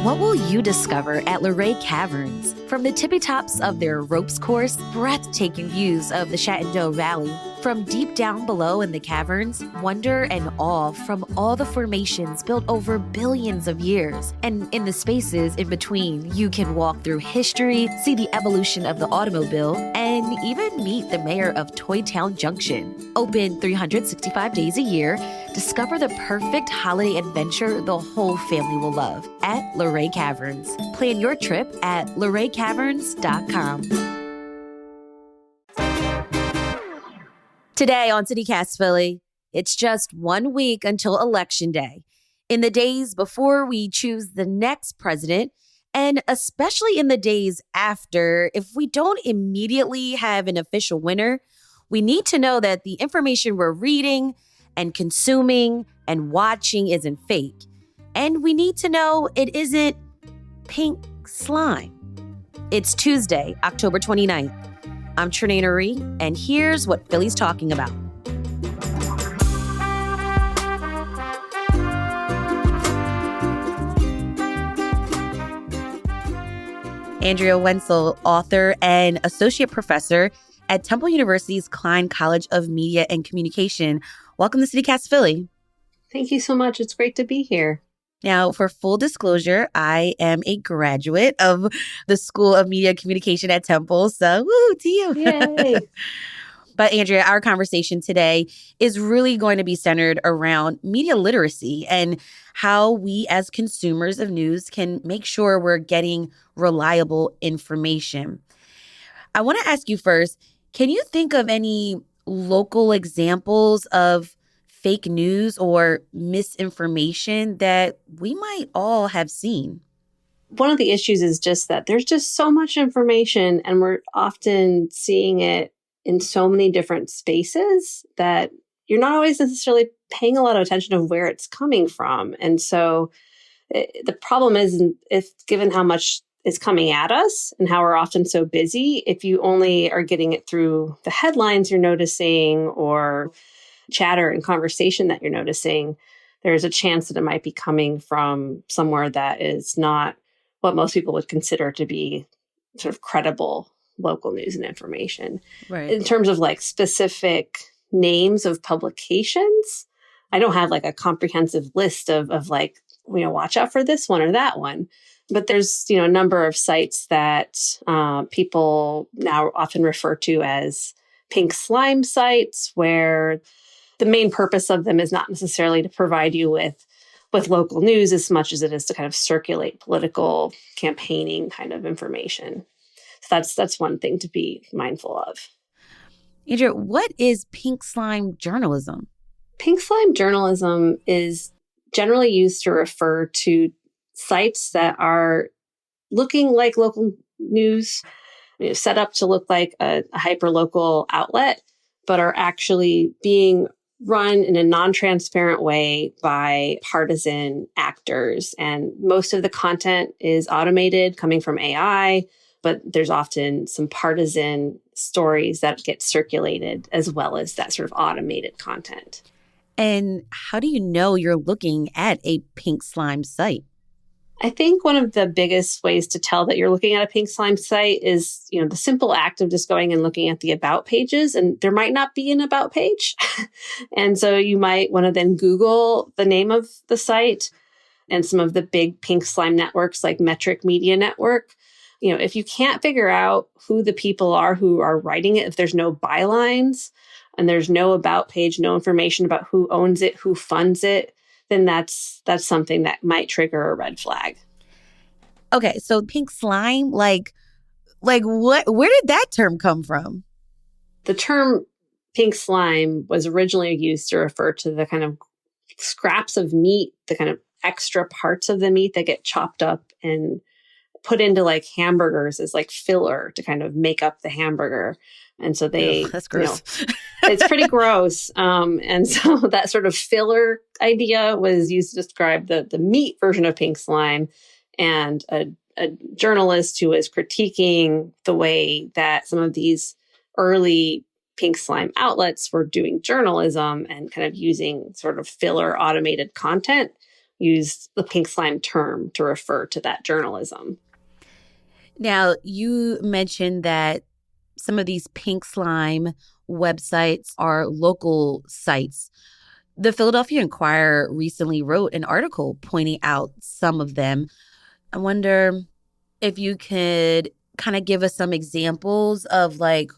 What will you discover at Luray Caverns? From the tippy tops of their ropes course, breathtaking views of the Shenandoah Valley. From deep down below in the caverns, wonder and awe from all the formations built over billions of years. And in the spaces in between, you can walk through history, see the evolution of the automobile, and even meet the mayor of Toy Town Junction. Open 365 days a year, discover the perfect holiday adventure the whole family will love at Luray Caverns. Plan your trip at LurayCaverns.com. Today on CityCast Philly, it's just 1 week until Election Day. In the days before we choose the next president, and especially in the days after, if we don't immediately have an official winner, we need to know that the information we're reading and consuming and watching isn't fake. And we need to know it isn't pink slime. It's Tuesday, October 29th. I'm Trinae Nuri, and here's what Philly's talking about. Andrea Wenzel, author and associate professor at Temple University's Klein College of Media and Communication. Welcome to CityCast Philly. Thank you so much. It's great to be here. Now, for full disclosure, I am a graduate of the School of Media and Communication at Temple, so woo to you. Yay. But Andrea, our conversation today is really going to be centered around media literacy and how we as consumers of news can make sure we're getting reliable information. I want to ask you first, can you think of any local examples of fake news or misinformation that we might all have seen? One of the issues is just that there's just so much information, and we're often seeing it in so many different spaces that you're not always necessarily paying a lot of attention of where it's coming from. And so the problem is, if given how much is coming at us and how we're often so busy, if you only are getting it through the headlines you're noticing or chatter and conversation that you're noticing, there's a chance that it might be coming from somewhere that is not what most people would consider to be sort of credible local news and information. Right. In terms of like specific names of publications, I don't have like a comprehensive list of like, watch out for this one or that one. But there's, a number of sites that people now often refer to as pink slime sites, where the main purpose of them is not necessarily to provide you with local news as much as it is to kind of circulate political campaigning kind of information. So that's one thing to be mindful of. Andrea, what is pink slime journalism? Pink slime journalism is generally used to refer to sites that are looking like local news, set up to look like a hyper-local outlet, but are actually being run in a non-transparent way by partisan actors. And most of the content is automated, coming from AI, but there's often some partisan stories that get circulated as well as that sort of automated content. And how do you know you're looking at a pink slime site? I think one of the biggest ways to tell that you're looking at a pink slime site is, the simple act of just going and looking at the about pages, and there might not be an about page. And so you might want to then Google the name of the site, and some of the big pink slime networks like Metric Media Network. If you can't figure out who the people are who are writing it, if there's no bylines and there's no about page, no information about who owns it, who funds it, then that's something that might trigger a red flag. Okay, so pink slime, like what? Where did that term come from? The term pink slime was originally used to refer to the kind of scraps of meat, the kind of extra parts of the meat that get chopped up and put into like hamburgers as like filler to kind of make up the hamburger. And so that's gross. It's pretty gross. And so that sort of filler idea was used to describe the meat version of pink slime. And a journalist who was critiquing the way that some of these early pink slime outlets were doing journalism and kind of using sort of filler automated content, used the pink slime term to refer to that journalism. Now, you mentioned that some of these pink slime websites are local sites. The Philadelphia Inquirer recently wrote an article pointing out some of them. I wonder if you could kind of give us some examples of like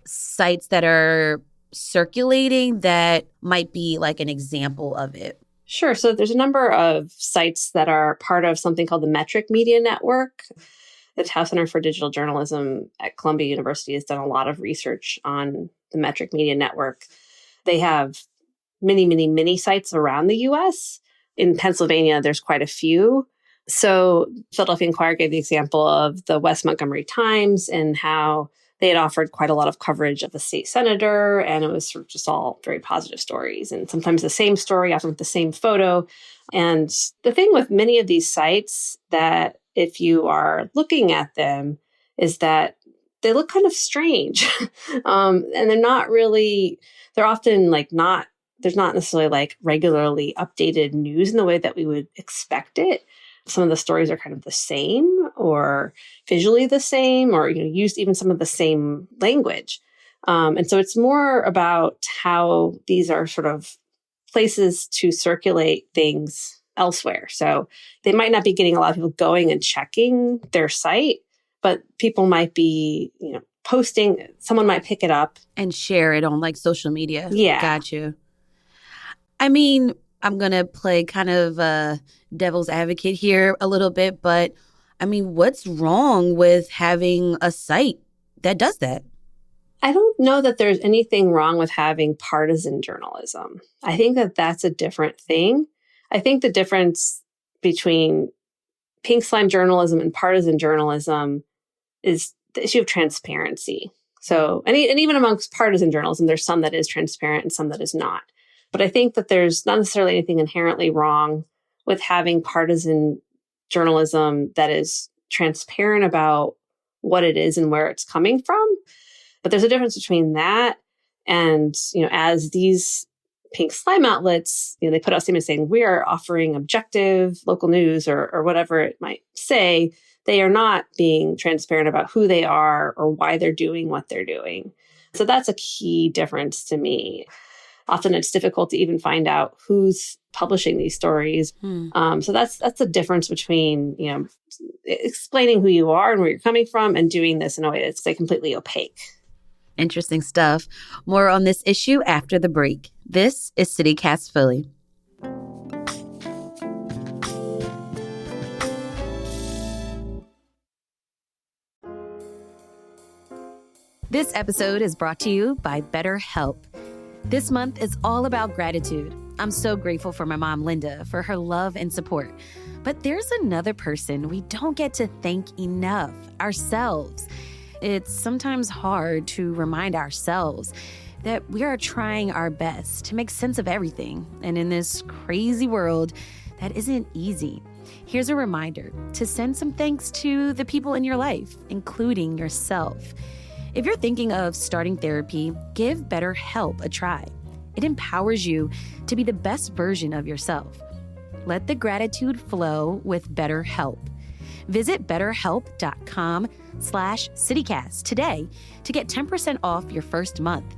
sites that are circulating that might be like an example of it. Sure. So there's a number of sites that are part of something called the Metric Media Network. The Tau Center for Digital Journalism at Columbia University has done a lot of research on the Metric Media Network. They have many sites around the US. In Pennsylvania, there's quite a few. So Philadelphia Inquirer gave the example of the West Montgomery Times and how they had offered quite a lot of coverage of the state senator, and it was sort of just all very positive stories, and sometimes the same story, often with the same photo. And the thing with many of these sites that if you are looking at them is that they look kind of strange. And they're often like there's not necessarily like regularly updated news in the way that we would expect it. Some of the stories are kind of the same or visually the same or use even some of the same language. And so it's more about how these are sort of places to circulate things elsewhere. So they might not be getting a lot of people going and checking their site, but people might be, posting, someone might pick it up. And share it on like social media. Yeah. Got you. I mean, I'm going to play kind of devil's advocate here a little bit, but I mean, what's wrong with having a site that does that? I don't know that there's anything wrong with having partisan journalism. I think that that's a different thing. I think the difference between pink slime journalism and partisan journalism is the issue of transparency. So, and even amongst partisan journalism, there's some that is transparent and some that is not. But I think that there's not necessarily anything inherently wrong with having partisan journalism that is transparent about what it is and where it's coming from. But there's a difference between that and, as these pink slime outlets, they put out statements saying we are offering objective local news or whatever it might say, they are not being transparent about who they are or why they're doing what they're doing. So that's a key difference to me. Often it's difficult to even find out who's publishing these stories. So that's the difference between, explaining who you are and where you're coming from and doing this in a way that's like completely opaque. Interesting stuff. More on this issue after the break. This is CityCast Philly. This episode is brought to you by BetterHelp. This month is all about gratitude. I'm so grateful for my mom, Linda, for her love and support. But there's another person we don't get to thank enough, ourselves. It's sometimes hard to remind ourselves that we are trying our best to make sense of everything. And in this crazy world, that isn't easy. Here's a reminder to send some thanks to the people in your life, including yourself. If you're thinking of starting therapy, give BetterHelp a try. It empowers you to be the best version of yourself. Let the gratitude flow with BetterHelp. Visit BetterHelp.com/CityCast today to get 10% off your first month.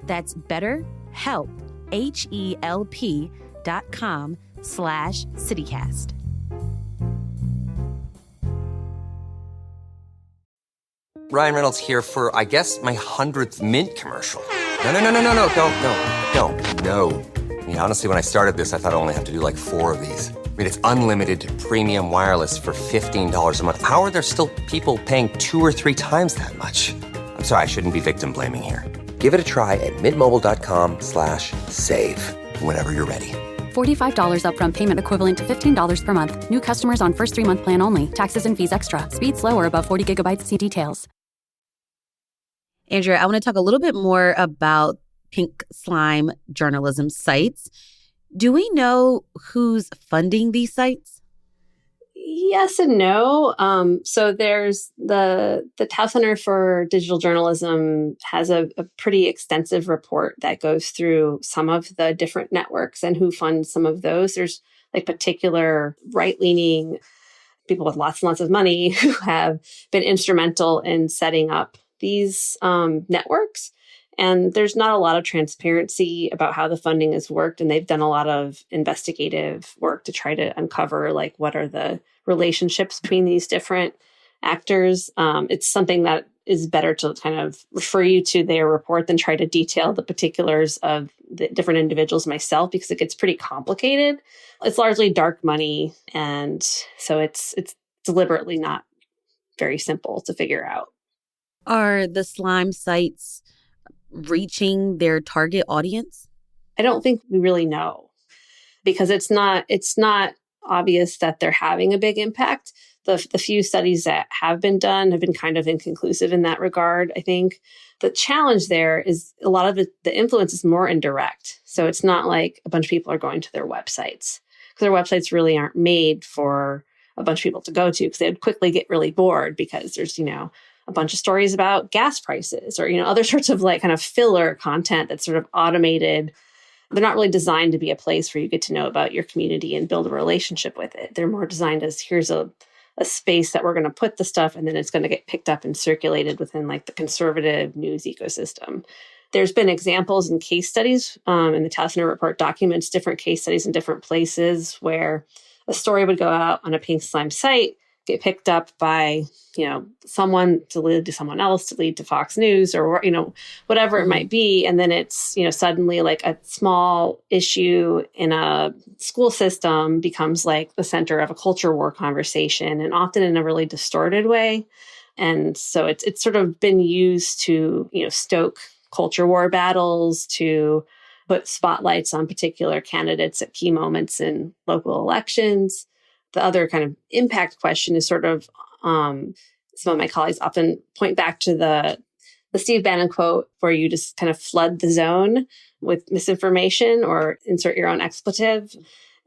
That's BetterHelp, HELP.com/CityCast. Ryan Reynolds here for, I guess, my 100th Mint commercial. No, don't. I mean, honestly, when I started this, I thought I only have to do like 4 of these. I mean, it's unlimited premium wireless for $15 a month. How are there still people paying 2 or 3 times that much? I'm sorry, I shouldn't be victim blaming here. Give it a try at mintmobile.com/save. Whenever you're ready. $45 upfront payment equivalent to $15 per month. New customers on first 3-month plan only. Taxes and fees extra. Speed slower above 40 gigabytes. See details. Andrea, I want to talk a little bit more about pink slime journalism sites. Do we know who's funding these sites? Yes and no. So there's the Tau Center for Digital Journalism has a pretty extensive report that goes through some of the different networks and who funds some of those. There's like particular right-leaning people with lots and lots of money who have been instrumental in setting up these networks. And there's not a lot of transparency about how the funding has worked. And they've done a lot of investigative work to try to uncover, like, what are the relationships between these different actors. It's something that is better to kind of refer you to their report than try to detail the particulars of the different individuals myself, because it gets pretty complicated. It's largely dark money. And so it's deliberately not very simple to figure out. Are the slime sites reaching their target audience? I don't think we really know, because it's not obvious that they're having a big impact. The few studies that have been done have been kind of inconclusive in that regard. I think the challenge there is a lot of the influence is more indirect. So it's not like a bunch of people are going to their websites, because their websites really aren't made for a bunch of people to go to, because they'd quickly get really bored because there's, a bunch of stories about gas prices or, other sorts of like kind of filler content that's sort of automated. They're not really designed to be a place where you get to know about your community and build a relationship with it. They're more designed as, here's a space that we're going to put the stuff, and then it's going to get picked up and circulated within like the conservative news ecosystem. There's been examples and case studies, and the Towson report documents different case studies in different places where a story would go out on a Pink Slime site, get picked up by, someone to lead to someone else, to lead to Fox News or, whatever it might be. And then it's, suddenly like a small issue in a school system becomes like the center of a culture war conversation, and often in a really distorted way. And so it's sort of been used to, stoke culture war battles, to put spotlights on particular candidates at key moments in local elections. The other kind of impact question is sort of, some of my colleagues often point back to the Steve Bannon quote, where you just kind of flood the zone with misinformation or insert your own expletive.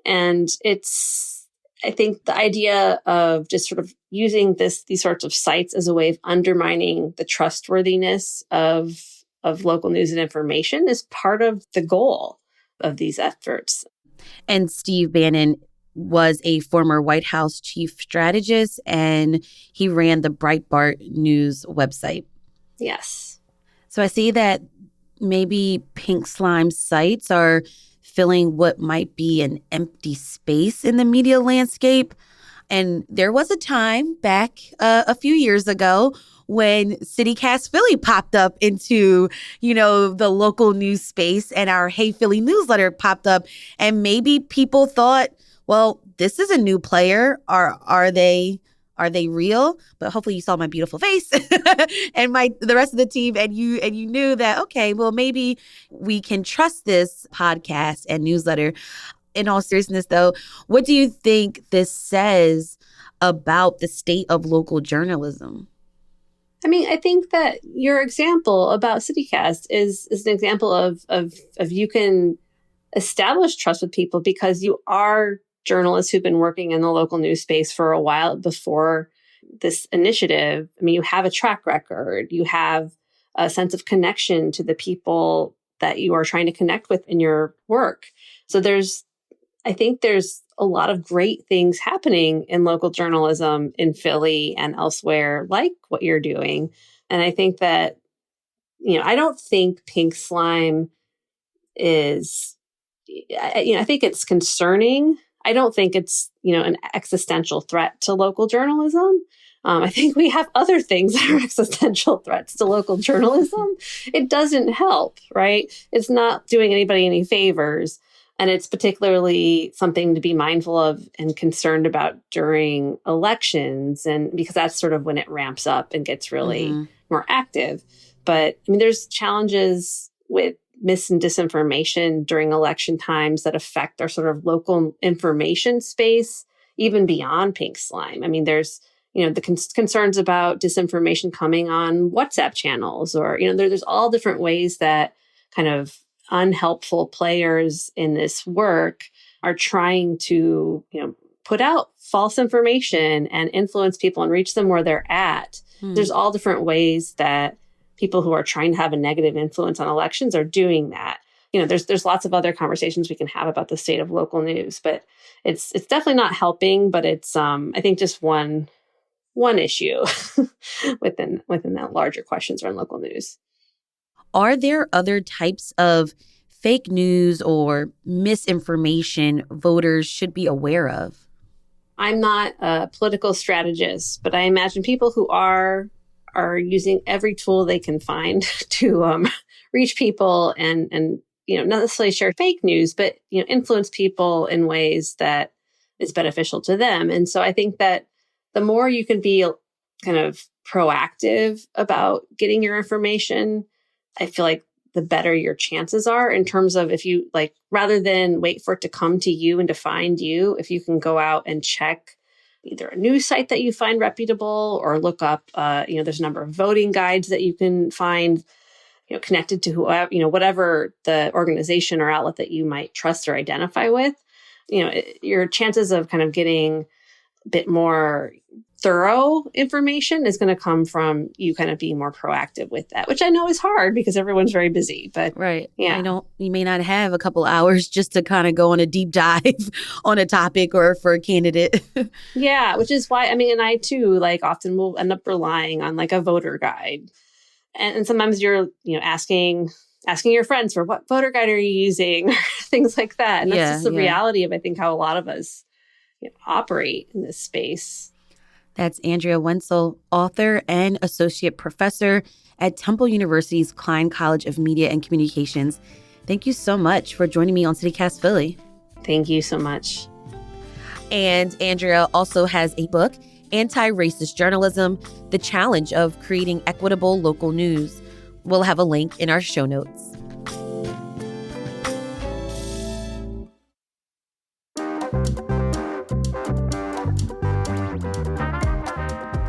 And I think the idea of just sort of using these sorts of sites as a way of undermining the trustworthiness of local news and information is part of the goal of these efforts. And Steve Bannon was a former White House chief strategist, and he ran the Breitbart News website. Yes. So I see that maybe Pink Slime sites are filling what might be an empty space in the media landscape. And there was a time back a few years ago when CityCast Philly popped up into, the local news space, and our Hey Philly newsletter popped up. And maybe people thought, well, this is a new player. Are they real? But hopefully you saw my beautiful face and the rest of the team, and you knew that, okay, well, maybe we can trust this podcast and newsletter. In all seriousness, though, what do you think this says about the state of local journalism? I mean, I think that your example about CityCast is an example of you can establish trust with people because you are journalists who've been working in the local news space for a while before this initiative. I mean, you have a track record, you have a sense of connection to the people that you are trying to connect with in your work. So I think there's a lot of great things happening in local journalism in Philly and elsewhere, like what you're doing. And I think that, I don't think Pink Slime is, I think it's concerning. I don't think it's, an existential threat to local journalism. I think we have other things that are existential threats to local journalism. It doesn't help, right? It's not doing anybody any favors. And it's particularly something to be mindful of and concerned about during elections. And because that's sort of when it ramps up and gets really more active. But I mean, there's challenges with mis and disinformation during election times that affect our sort of local information space, even beyond Pink Slime. I mean, there's, the concerns about disinformation coming on WhatsApp channels, or, there's all different ways that kind of unhelpful players in this work are trying to, put out false information and influence people and reach them where they're at. There's all different ways that people who are trying to have a negative influence on elections are doing that. there's lots of other conversations we can have about the state of local news, but it's definitely not helping, but it's I think just one issue within that larger questions around local news. Are there other types of fake news or misinformation voters should be aware of? I'm not a political strategist, but I imagine people who are using every tool they can find to reach people and not necessarily share fake news, but influence people in ways that is beneficial to them. And so I think that the more you can be kind of proactive about getting your information, I feel like the better your chances are in terms of if you rather than wait for it to come to you and to find you, if you can go out and check either a news site that you find reputable or look up, there's a number of voting guides that you can find, connected to whoever, whatever the organization or outlet that you might trust or identify with, your chances of kind of getting a bit more thorough information is going to come from you kind of being more proactive with that, which I know is hard because everyone's very busy, but right. Yeah. You may not have a couple hours just to kind of go on a deep dive on a topic or for a candidate. Yeah. Which is why, and I too, often will end up relying on a voter guide. And sometimes you're, asking your friends for what voter guide are you using, or things like that. And that's just the reality of, I think, how a lot of us operate in this space. That's Andrea Wenzel, author and associate professor at Temple University's Klein College of Media and Communications. Thank you so much for joining me on CityCast Philly. Thank you so much. And Andrea also has a book, Anti-Racist Journalism, The Challenge of Creating Equitable Local News. We'll have a link in our show notes.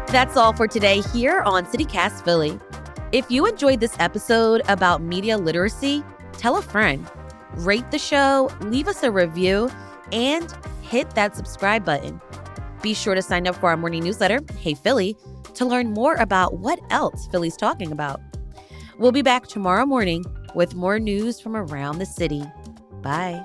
That's all for today here on CityCast Philly. If you enjoyed this episode about media literacy, tell a friend, rate the show, leave us a review, and hit that subscribe button. Be sure to sign up for our morning newsletter, Hey Philly, to learn more about what else Philly's talking about. We'll be back tomorrow morning with more news from around the city. Bye.